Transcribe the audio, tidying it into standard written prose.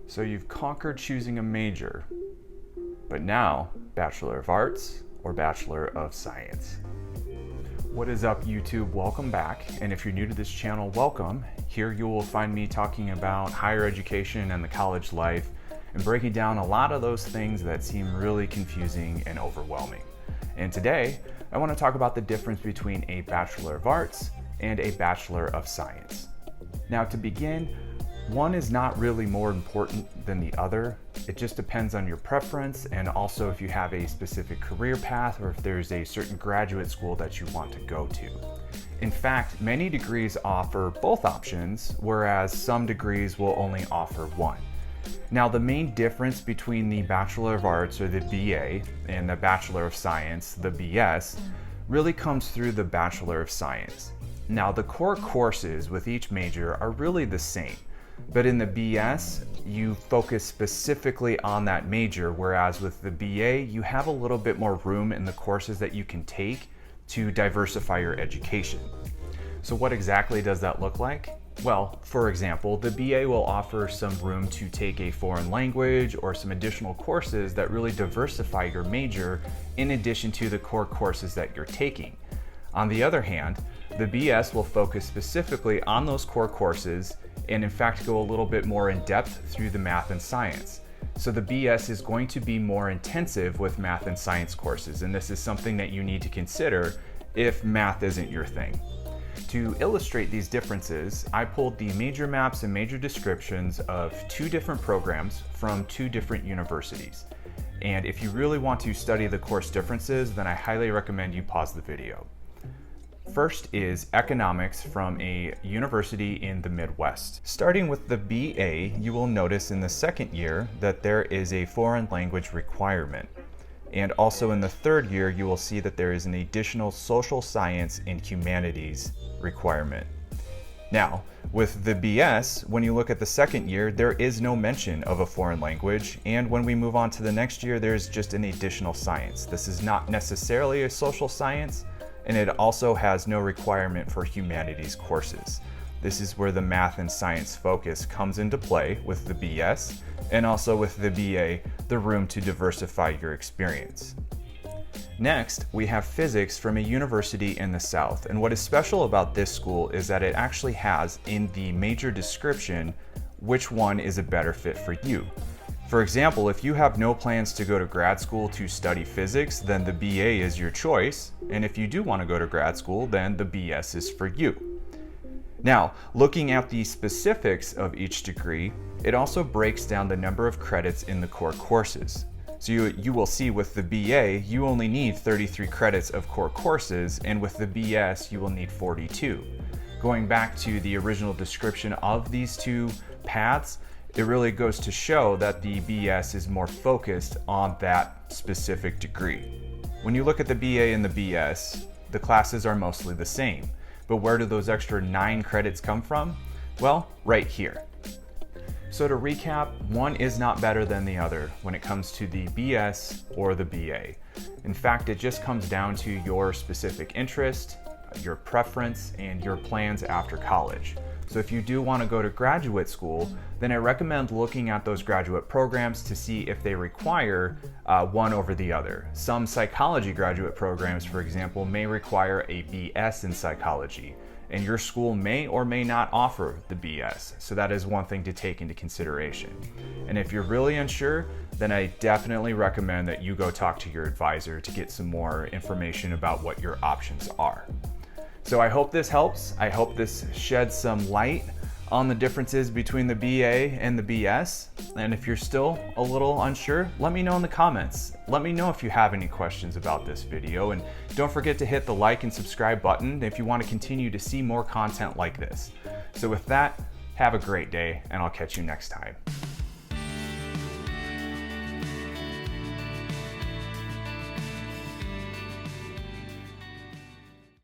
So you've conquered choosing a major, but now Bachelor of Arts or Bachelor of Science. What is up, YouTube? Welcome back. And if you're new to this channel, welcome. Here you will find me talking about higher education and the college life and breaking down a lot of those things that seem really confusing and overwhelming. And today, I want to talk about the difference between a Bachelor of Arts and a Bachelor of Science. Now, to begin, one is not really more important than the other. It just depends on your preference and also if you have a specific career path or if there's a certain graduate school that you want to go to. In fact, many degrees offer both options, whereas some degrees will only offer one. Now, the main difference between the Bachelor of Arts, or the BA, and the Bachelor of Science, the BS, really comes through the Bachelor of Science. Now, the core courses with each major are really the same, but in the BS, you focus specifically on that major, whereas with the BA, you have a little bit more room in the courses that you can take to diversify your education. So what exactly does that look like? Well, for example, the BA will offer some room to take a foreign language or some additional courses that really diversify your major in addition to the core courses that you're taking. On the other hand, the BS will focus specifically on those core courses and in fact go a little bit more in depth through the math and science. So the BS is going to be more intensive with math and science courses, and this is something that you need to consider if math isn't your thing. To illustrate these differences, I pulled the major maps and major descriptions of two different programs from two different universities. And if you really want to study the course differences, then I highly recommend you pause the video. First is economics from a university in the Midwest. Starting with the BA, you will notice in the second year that there is a foreign language requirement. And also in the third year, you will see that there is an additional social science and humanities requirement. Now, with the BS, when you look at the second year, there is no mention of a foreign language. And when we move on to the next year, there's just an additional science. This is not necessarily a social science, and it also has no requirement for humanities courses. This is where the math and science focus comes into play with the BS, and also with the BA, the room to diversify your experience. Next, we have physics from a university in the South, and what is special about this school is that it actually has in the major description which one is a better fit for you. For example, if you have no plans to go to grad school to study physics, then the BA is your choice, and if you do want to go to grad school, then the BS is for you. Now, looking at the specifics of each degree, it also breaks down the number of credits in the core courses. So you will see with the BA, you only need 33 credits of core courses, and with the BS, you will need 42. Going back to the original description of these two paths, it really goes to show that the BS is more focused on that specific degree. When you look at the BA and the BS, the classes are mostly the same. But where do those extra 9 credits come from? Well, right here. So to recap, one is not better than the other when it comes to the BS or the BA. In fact, it just comes down to your specific interest, your preference, and your plans after college. So if you do want to go to graduate school, then I recommend looking at those graduate programs to see if they require one over the other. Some psychology graduate programs, for example, may require a BS in psychology, and your school may or may not offer the BS. So that is one thing to take into consideration. And if you're really unsure, then I definitely recommend that you go talk to your advisor to get some more information about what your options are. So I hope this helps. I hope this sheds some light on the differences between the BA and the BS. And if you're still a little unsure, let me know in the comments. Let me know if you have any questions about this video. And don't forget to hit the like and subscribe button if you want to continue to see more content like this. So with that, have a great day, and I'll catch you next time.